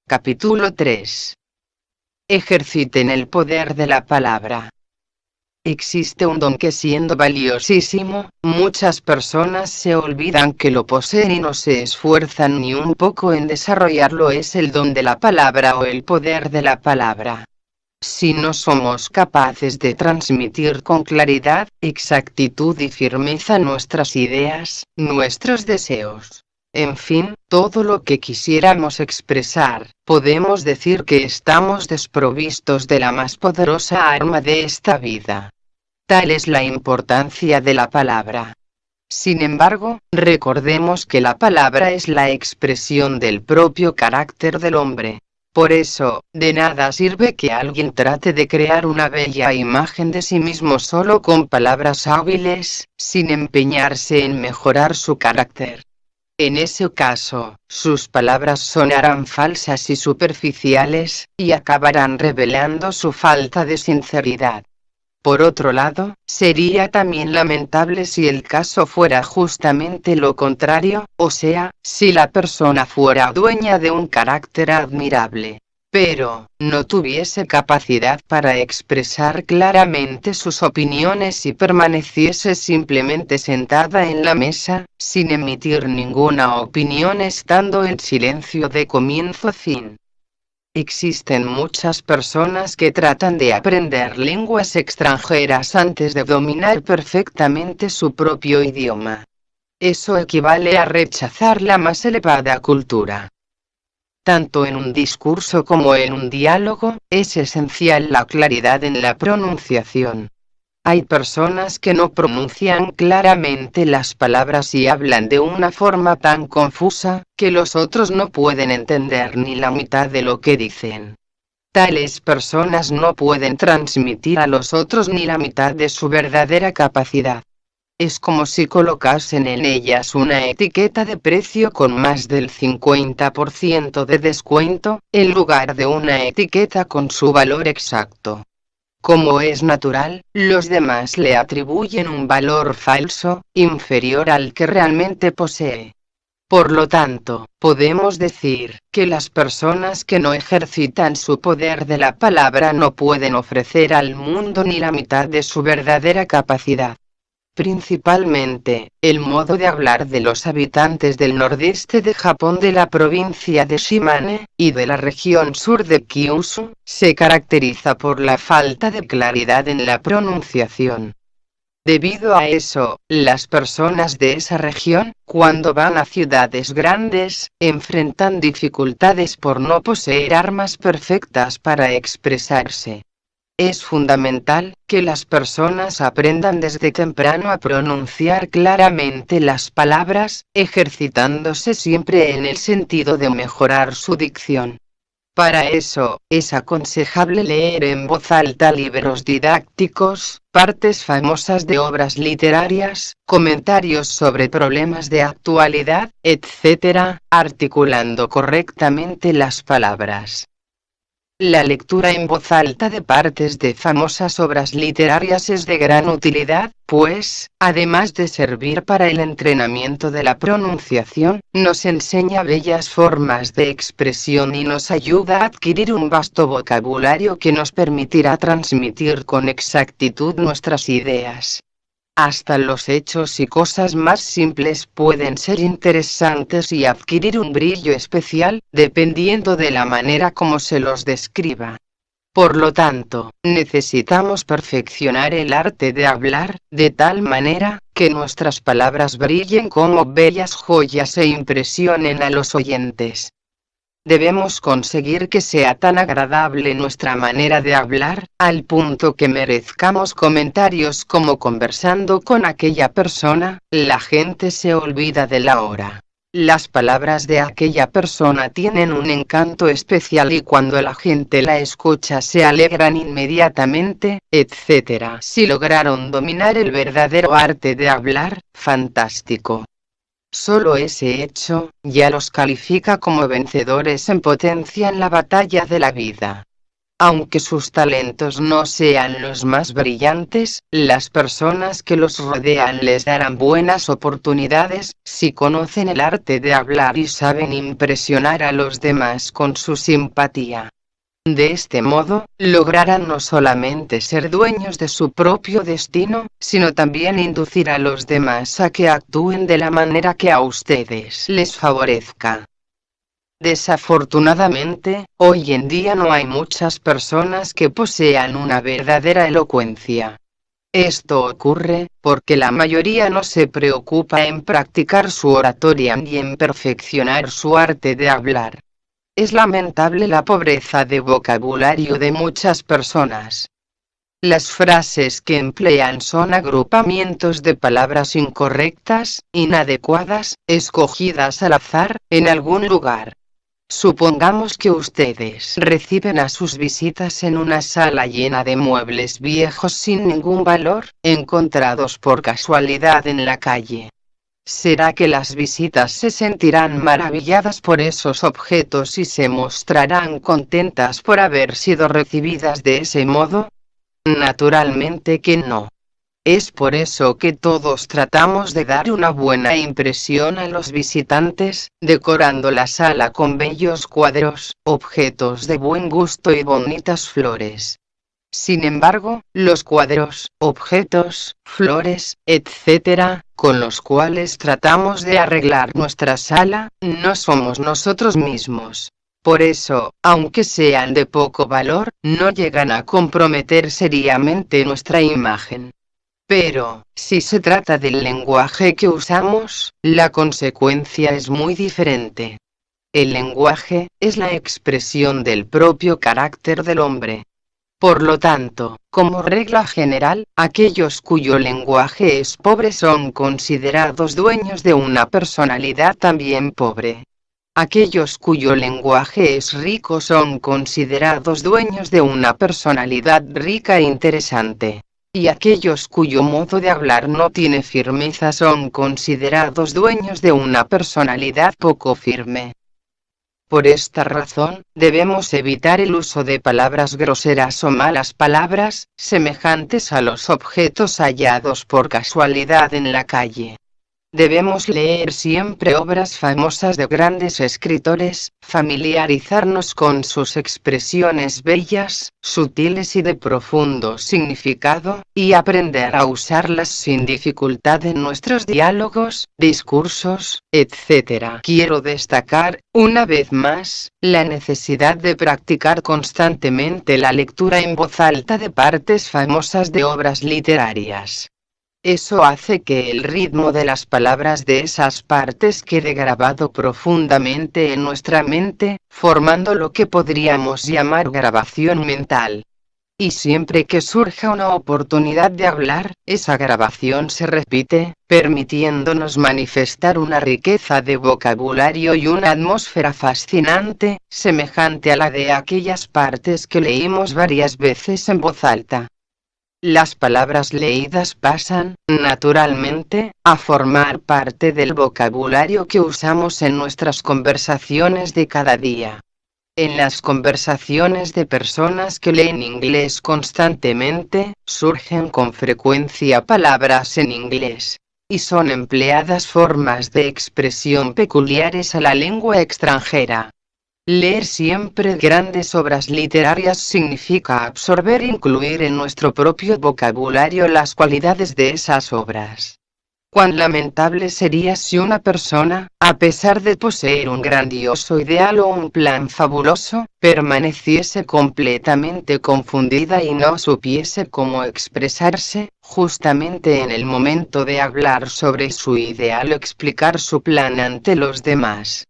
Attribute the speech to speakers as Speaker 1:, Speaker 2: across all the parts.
Speaker 1: Capítulo 3. Ejerciten el poder de la palabra. Existe un don que, siendo valiosísimo, muchas personas se olvidan que lo poseen y no se esfuerzan ni un poco en desarrollarlo. Es el don de la palabra o el poder de la palabra. Si no somos capaces de transmitir con claridad, exactitud y firmeza nuestras ideas, nuestros deseos, en fin, todo lo que quisiéramos expresar, podemos decir que estamos desprovistos de la más poderosa arma de esta vida. Tal es la importancia de la palabra. Sin embargo, recordemos que la palabra es la expresión del propio carácter del hombre. Por eso, de nada sirve que alguien trate de crear una bella imagen de sí mismo solo con palabras hábiles, sin empeñarse en mejorar su carácter. En ese caso, sus palabras sonarán falsas y superficiales, y acabarán revelando su falta de sinceridad. Por otro lado, sería también lamentable si el caso fuera justamente lo contrario, o sea, si la persona fuera dueña de un carácter admirable, pero no tuviese capacidad para expresar claramente sus opiniones y permaneciese simplemente sentada en la mesa, sin emitir ninguna opinión, estando en silencio de comienzo a fin. Existen muchas personas que tratan de aprender lenguas extranjeras antes de dominar perfectamente su propio idioma. Eso equivale a rechazar la más elevada cultura. Tanto en un discurso como en un diálogo, es esencial la claridad en la pronunciación. Hay personas que no pronuncian claramente las palabras y hablan de una forma tan confusa, que los otros no pueden entender ni la mitad de lo que dicen. Tales personas no pueden transmitir a los otros ni la mitad de su verdadera capacidad. Es como si colocasen en ellas una etiqueta de precio con más del 50% de descuento, en lugar de una etiqueta con su valor exacto. Como es natural, los demás le atribuyen un valor falso, inferior al que realmente posee. Por lo tanto, podemos decir que las personas que no ejercitan su poder de la palabra no pueden ofrecer al mundo ni la mitad de su verdadera capacidad. Principalmente, el modo de hablar de los habitantes del nordeste de Japón, de la provincia de Shimane, y de la región sur de Kyushu, se caracteriza por la falta de claridad en la pronunciación. Debido a eso, las personas de esa región, cuando van a ciudades grandes, enfrentan dificultades por no poseer armas perfectas para expresarse. Es fundamental que las personas aprendan desde temprano a pronunciar claramente las palabras, ejercitándose siempre en el sentido de mejorar su dicción. Para eso, es aconsejable leer en voz alta libros didácticos, partes famosas de obras literarias, comentarios sobre problemas de actualidad, etc., articulando correctamente las palabras. La lectura en voz alta de partes de famosas obras literarias es de gran utilidad, pues, además de servir para el entrenamiento de la pronunciación, nos enseña bellas formas de expresión y nos ayuda a adquirir un vasto vocabulario que nos permitirá transmitir con exactitud nuestras ideas. Hasta los hechos y cosas más simples pueden ser interesantes y adquirir un brillo especial, dependiendo de la manera como se los describa. Por lo tanto, necesitamos perfeccionar el arte de hablar, de tal manera, que nuestras palabras brillen como bellas joyas e impresionen a los oyentes. Debemos conseguir que sea tan agradable nuestra manera de hablar, al punto que merezcamos comentarios como: conversando con aquella persona, la gente se olvida de la hora. Las palabras de aquella persona tienen un encanto especial y cuando la gente la escucha se alegran inmediatamente, etc. Si lograron dominar el verdadero arte de hablar, fantástico. Solo ese hecho, ya los califica como vencedores en potencia en la batalla de la vida. Aunque sus talentos no sean los más brillantes, las personas que los rodean les darán buenas oportunidades, si conocen el arte de hablar y saben impresionar a los demás con su simpatía. De este modo, lograrán no solamente ser dueños de su propio destino, sino también inducir a los demás a que actúen de la manera que a ustedes les favorezca. Desafortunadamente, hoy en día no hay muchas personas que posean una verdadera elocuencia. Esto ocurre porque la mayoría no se preocupa en practicar su oratoria ni en perfeccionar su arte de hablar. Es lamentable la pobreza de vocabulario de muchas personas. Las frases que emplean son agrupamientos de palabras incorrectas, inadecuadas, escogidas al azar, en algún lugar. Supongamos que ustedes reciben a sus visitas en una sala llena de muebles viejos sin ningún valor, encontrados por casualidad en la calle. ¿Será que las visitas se sentirán maravilladas por esos objetos y se mostrarán contentas por haber sido recibidas de ese modo? Naturalmente que no. Es por eso que todos tratamos de dar una buena impresión a los visitantes, decorando la sala con bellos cuadros, objetos de buen gusto y bonitas flores. Sin embargo, los cuadros, objetos, flores, etc., con los cuales tratamos de arreglar nuestra sala, no somos nosotros mismos. Por eso, aunque sean de poco valor, no llegan a comprometer seriamente nuestra imagen. Pero, si se trata del lenguaje que usamos, la consecuencia es muy diferente. El lenguaje es la expresión del propio carácter del hombre. Por lo tanto, como regla general, aquellos cuyo lenguaje es pobre son considerados dueños de una personalidad también pobre. Aquellos cuyo lenguaje es rico son considerados dueños de una personalidad rica e interesante. Y aquellos cuyo modo de hablar no tiene firmeza son considerados dueños de una personalidad poco firme. Por esta razón, debemos evitar el uso de palabras groseras o malas palabras, semejantes a los objetos hallados por casualidad en la calle. Debemos leer siempre obras famosas de grandes escritores, familiarizarnos con sus expresiones bellas, sutiles y de profundo significado, y aprender a usarlas sin dificultad en nuestros diálogos, discursos, etc. Quiero destacar, una vez más, la necesidad de practicar constantemente la lectura en voz alta de partes famosas de obras literarias. Eso hace que el ritmo de las palabras de esas partes quede grabado profundamente en nuestra mente, formando lo que podríamos llamar grabación mental. Y siempre que surja una oportunidad de hablar, esa grabación se repite, permitiéndonos manifestar una riqueza de vocabulario y una atmósfera fascinante, semejante a la de aquellas partes que leímos varias veces en voz alta. Las palabras leídas pasan, naturalmente, a formar parte del vocabulario que usamos en nuestras conversaciones de cada día. En las conversaciones de personas que leen inglés constantemente, surgen con frecuencia palabras en inglés, y son empleadas formas de expresión peculiares a la lengua extranjera. Leer siempre grandes obras literarias significa absorber e incluir en nuestro propio vocabulario las cualidades de esas obras. Cuán lamentable sería si una persona, a pesar de poseer un grandioso ideal o un plan fabuloso, permaneciese completamente confundida y no supiese cómo expresarse, justamente en el momento de hablar sobre su ideal o explicar su plan ante los demás.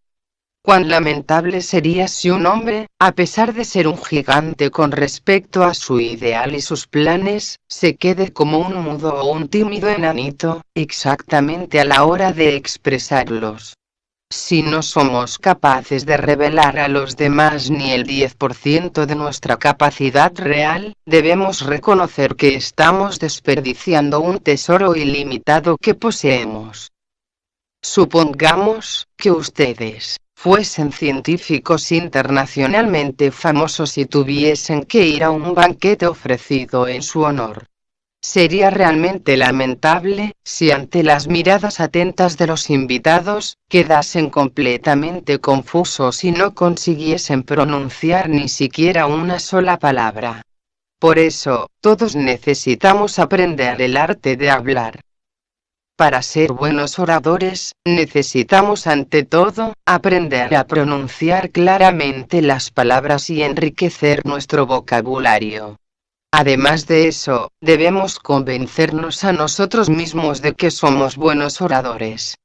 Speaker 1: Cuán lamentable sería si un hombre, a pesar de ser un gigante con respecto a su ideal y sus planes, se quede como un mudo o un tímido enanito, exactamente a la hora de expresarlos. Si no somos capaces de revelar a los demás ni el 10% de nuestra capacidad real, debemos reconocer que estamos desperdiciando un tesoro ilimitado que poseemos. Supongamos que ustedes fuesen científicos internacionalmente famosos y tuviesen que ir a un banquete ofrecido en su honor. Sería realmente lamentable si ante las miradas atentas de los invitados, quedasen completamente confusos y no consiguiesen pronunciar ni siquiera una sola palabra. Por eso, todos necesitamos aprender el arte de hablar. Para ser buenos oradores, necesitamos ante todo, aprender a pronunciar claramente las palabras y enriquecer nuestro vocabulario. Además de eso, debemos convencernos a nosotros mismos de que somos buenos oradores.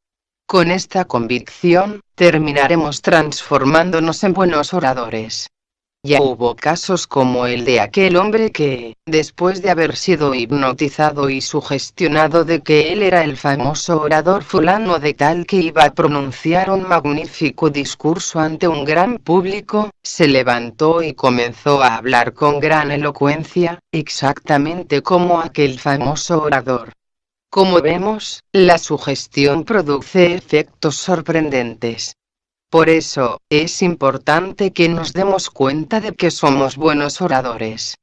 Speaker 1: Con esta convicción, terminaremos transformándonos en buenos oradores. Ya hubo casos como el de aquel hombre que, después de haber sido hipnotizado y sugestionado de que él era el famoso orador fulano de tal que iba a pronunciar un magnífico discurso ante un gran público, se levantó y comenzó a hablar con gran elocuencia, exactamente como aquel famoso orador. Como vemos, la sugestión produce efectos sorprendentes. Por eso, es importante que nos demos cuenta de que somos buenos oradores.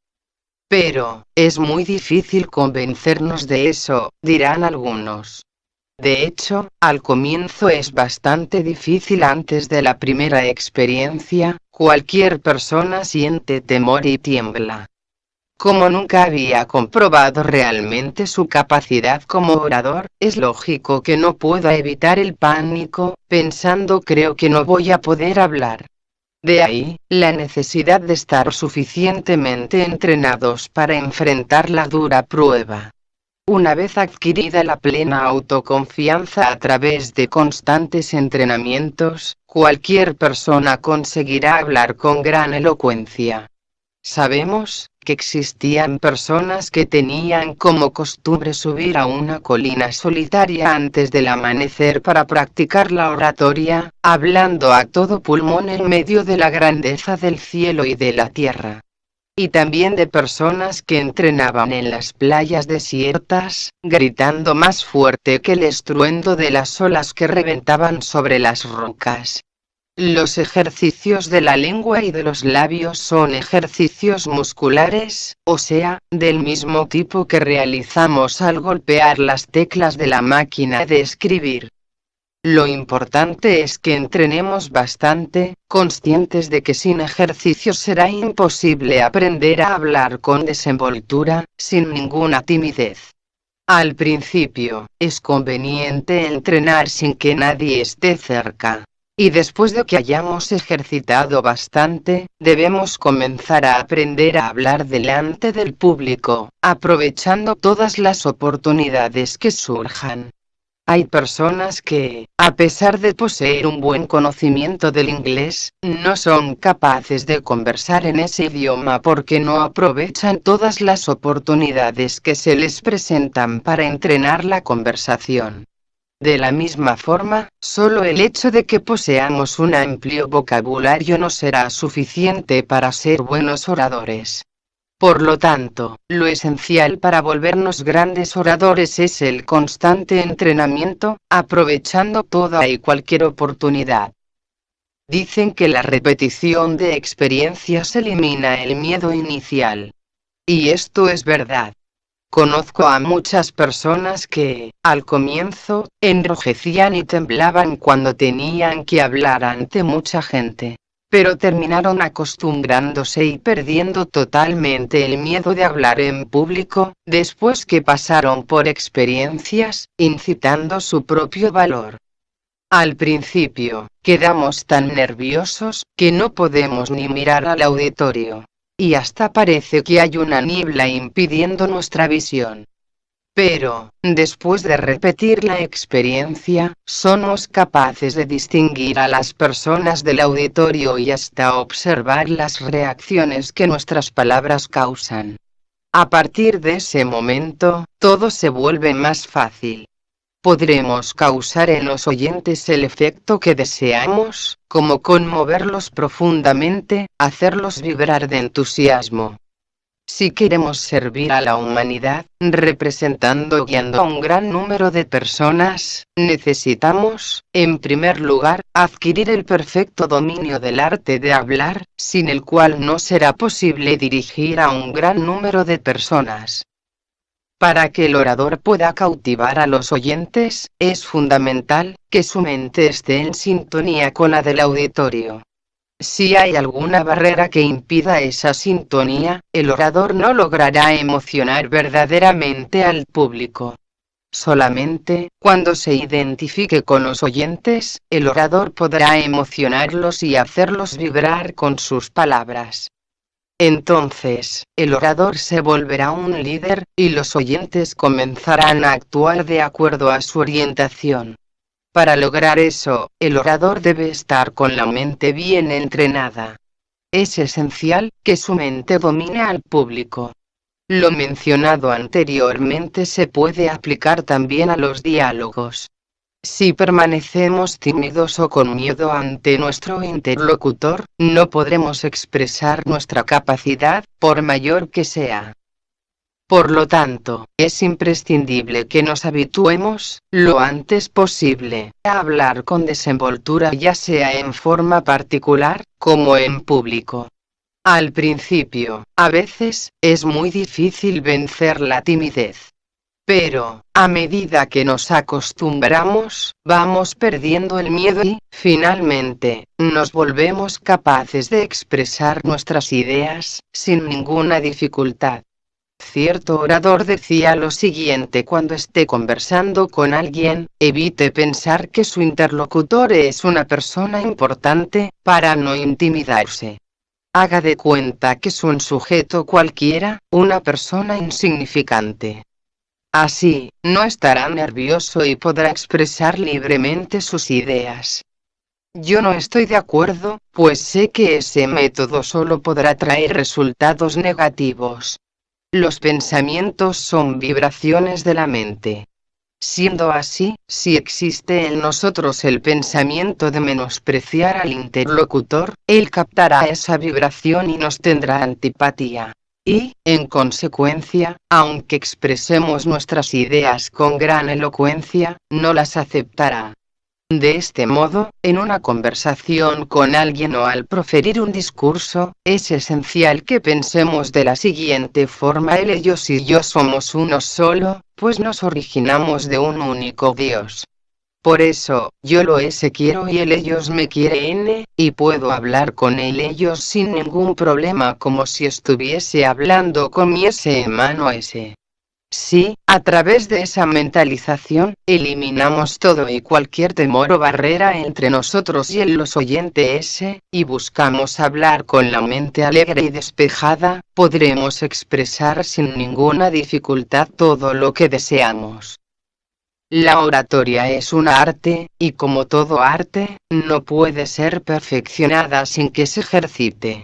Speaker 1: Pero, es muy difícil convencernos de eso, dirán algunos. De hecho, al comienzo es bastante difícil. Antes de la primera experiencia, cualquier persona siente temor y tiembla. Como nunca había comprobado realmente su capacidad como orador, es lógico que no pueda evitar el pánico, pensando creo que no voy a poder hablar. De ahí, la necesidad de estar suficientemente entrenados para enfrentar la dura prueba. Una vez adquirida la plena autoconfianza a través de constantes entrenamientos, cualquier persona conseguirá hablar con gran elocuencia. Sabemos que existían personas que tenían como costumbre subir a una colina solitaria antes del amanecer para practicar la oratoria, hablando a todo pulmón en medio de la grandeza del cielo y de la tierra. Y también de personas que entrenaban en las playas desiertas, gritando más fuerte que el estruendo de las olas que reventaban sobre las rocas. Los ejercicios de la lengua y de los labios son ejercicios musculares, o sea, del mismo tipo que realizamos al golpear las teclas de la máquina de escribir. Lo importante es que entrenemos bastante, conscientes de que sin ejercicios será imposible aprender a hablar con desenvoltura, sin ninguna timidez. Al principio, es conveniente entrenar sin que nadie esté cerca. Y después de que hayamos ejercitado bastante, debemos comenzar a aprender a hablar delante del público, aprovechando todas las oportunidades que surjan. Hay personas que, a pesar de poseer un buen conocimiento del inglés, no son capaces de conversar en ese idioma porque no aprovechan todas las oportunidades que se les presentan para entrenar la conversación. De la misma forma, solo el hecho de que poseamos un amplio vocabulario no será suficiente para ser buenos oradores. Por lo tanto, lo esencial para volvernos grandes oradores es el constante entrenamiento, aprovechando toda y cualquier oportunidad. Dicen que la repetición de experiencias elimina el miedo inicial. Y esto es verdad. Conozco a muchas personas que, al comienzo, enrojecían y temblaban cuando tenían que hablar ante mucha gente, pero terminaron acostumbrándose y perdiendo totalmente el miedo de hablar en público, después que pasaron por experiencias, incitando su propio valor. Al principio, quedamos tan nerviosos, que no podemos ni mirar al auditorio. Y hasta parece que hay una niebla impidiendo nuestra visión. Pero, después de repetir la experiencia, somos capaces de distinguir a las personas del auditorio y hasta observar las reacciones que nuestras palabras causan. A partir de ese momento, todo se vuelve más fácil. Podremos causar en los oyentes el efecto que deseamos, como conmoverlos profundamente, hacerlos vibrar de entusiasmo. Si queremos servir a la humanidad, representando o guiando a un gran número de personas, necesitamos, en primer lugar, adquirir el perfecto dominio del arte de hablar, sin el cual no será posible dirigir a un gran número de personas. Para que el orador pueda cautivar a los oyentes, es fundamental que su mente esté en sintonía con la del auditorio. Si hay alguna barrera que impida esa sintonía, el orador no logrará emocionar verdaderamente al público. Solamente, cuando se identifique con los oyentes, el orador podrá emocionarlos y hacerlos vibrar con sus palabras. Entonces, el orador se volverá un líder, y los oyentes comenzarán a actuar de acuerdo a su orientación. Para lograr eso, el orador debe estar con la mente bien entrenada. Es esencial que su mente domine al público. Lo mencionado anteriormente se puede aplicar también a los diálogos. Si permanecemos tímidos o con miedo ante nuestro interlocutor, no podremos expresar nuestra capacidad, por mayor que sea. Por lo tanto, es imprescindible que nos habituemos, lo antes posible, a hablar con desenvoltura, ya sea en forma particular, como en público. Al principio, a veces, es muy difícil vencer la timidez. Pero, a medida que nos acostumbramos, vamos perdiendo el miedo y, finalmente, nos volvemos capaces de expresar nuestras ideas, sin ninguna dificultad. Cierto orador decía lo siguiente: cuando esté conversando con alguien, evite pensar que su interlocutor es una persona importante, para no intimidarse. Haga de cuenta que es un sujeto cualquiera, una persona insignificante. Así, no estará nervioso y podrá expresar libremente sus ideas. Yo no estoy de acuerdo, pues sé que ese método solo podrá traer resultados negativos. Los pensamientos son vibraciones de la mente. Siendo así, si existe en nosotros el pensamiento de menospreciar al interlocutor, él captará esa vibración y nos tendrá antipatía. Y, en consecuencia, aunque expresemos nuestras ideas con gran elocuencia, no las aceptará. De este modo, en una conversación con alguien o al proferir un discurso, es esencial que pensemos de la siguiente forma: él, ellos y yo somos uno solo, pues nos originamos de un único Dios. Por eso, yo lo ese quiero y él, ellos me quieren, y puedo hablar con él, ellos sin ningún problema, como si estuviese hablando con mi ese hermano ese. Si, a través de esa mentalización, eliminamos todo y cualquier temor o barrera entre nosotros y los oyentes, y buscamos hablar con la mente alegre y despejada, podremos expresar sin ninguna dificultad todo lo que deseamos. La oratoria es un arte, y como todo arte, no puede ser perfeccionada sin que se ejercite.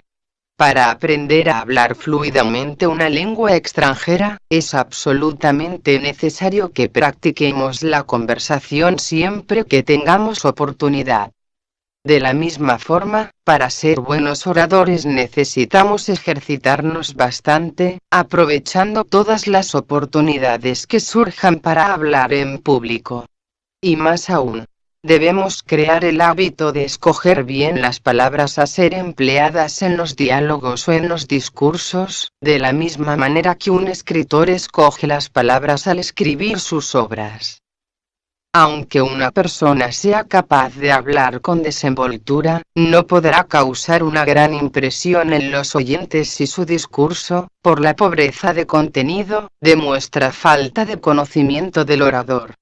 Speaker 1: Para aprender a hablar fluidamente una lengua extranjera, es absolutamente necesario que practiquemos la conversación siempre que tengamos oportunidad. De la misma forma, para ser buenos oradores necesitamos ejercitarnos bastante, aprovechando todas las oportunidades que surjan para hablar en público. Y más aún, debemos crear el hábito de escoger bien las palabras a ser empleadas en los diálogos o en los discursos, de la misma manera que un escritor escoge las palabras al escribir sus obras. Aunque una persona sea capaz de hablar con desenvoltura, no podrá causar una gran impresión en los oyentes si su discurso, por la pobreza de contenido, demuestra falta de conocimiento del orador.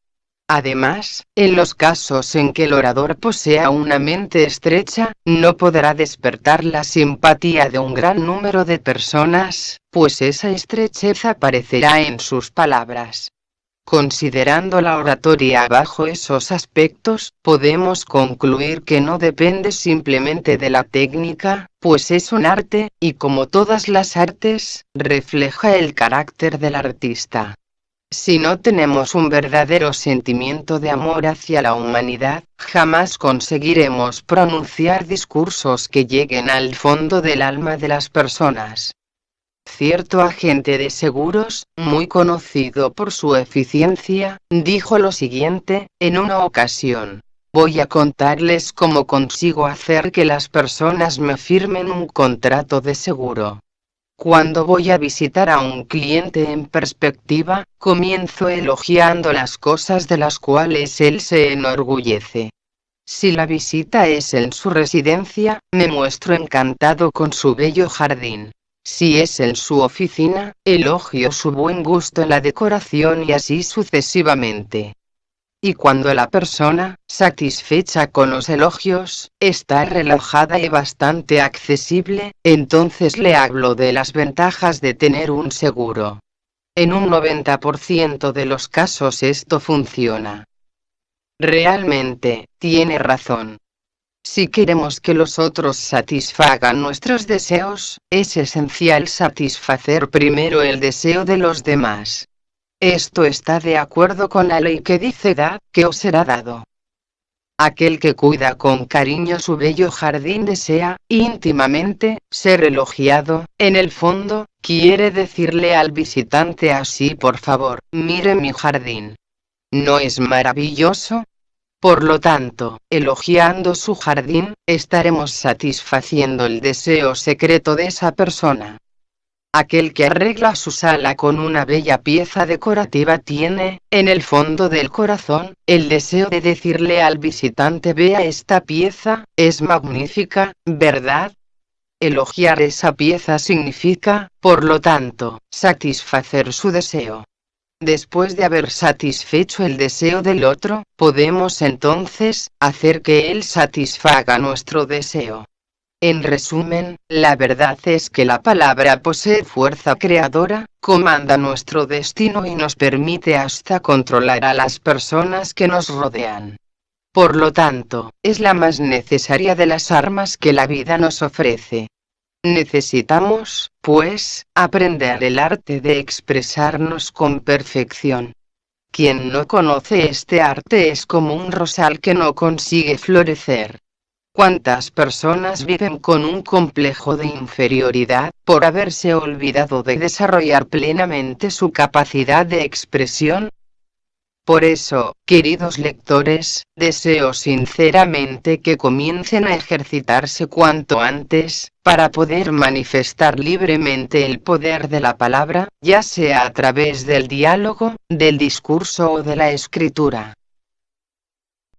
Speaker 1: Además, en los casos en que el orador posea una mente estrecha, no podrá despertar la simpatía de un gran número de personas, pues esa estrechez aparecerá en sus palabras. Considerando la oratoria bajo esos aspectos, podemos concluir que no depende simplemente de la técnica, pues es un arte, y como todas las artes, refleja el carácter del artista. Si no tenemos un verdadero sentimiento de amor hacia la humanidad, jamás conseguiremos pronunciar discursos que lleguen al fondo del alma de las personas. Cierto agente de seguros, muy conocido por su eficiencia, dijo lo siguiente, en una ocasión. Voy a contarles cómo consigo hacer que las personas me firmen un contrato de seguro. Cuando voy a visitar a un cliente en perspectiva, comienzo elogiando las cosas de las cuales él se enorgullece. Si la visita es en su residencia, me muestro encantado con su bello jardín. Si es en su oficina, elogio su buen gusto en la decoración y así sucesivamente. Y cuando la persona, satisfecha con los elogios, está relajada y bastante accesible, entonces le hablo de las ventajas de tener un seguro. En un 90% de los casos esto funciona. Realmente, tiene razón. Si queremos que los otros satisfagan nuestros deseos, es esencial satisfacer primero el deseo de los demás. Esto está de acuerdo con la ley que dice: dad, que os será dado. Aquel que cuida con cariño su bello jardín desea, íntimamente, ser elogiado. En el fondo, quiere decirle al visitante así: por favor, mire mi jardín. ¿No es maravilloso? Por lo tanto, elogiando su jardín, estaremos satisfaciendo el deseo secreto de esa persona. Aquel que arregla su sala con una bella pieza decorativa tiene, en el fondo del corazón, el deseo de decirle al visitante: vea esta pieza, es magnífica, ¿verdad? Elogiar esa pieza significa, por lo tanto, satisfacer su deseo. Después de haber satisfecho el deseo del otro, podemos entonces hacer que él satisfaga nuestro deseo. En resumen, la verdad es que la palabra posee fuerza creadora, comanda nuestro destino y nos permite hasta controlar a las personas que nos rodean. Por lo tanto, es la más necesaria de las armas que la vida nos ofrece. Necesitamos, pues, aprender el arte de expresarnos con perfección. Quien no conoce este arte es como un rosal que no consigue florecer. ¿Cuántas personas viven con un complejo de inferioridad, por haberse olvidado de desarrollar plenamente su capacidad de expresión? Por eso, queridos lectores, deseo sinceramente que comiencen a ejercitarse cuanto antes, para poder manifestar libremente el poder de la palabra, ya sea a través del diálogo, del discurso o de la escritura.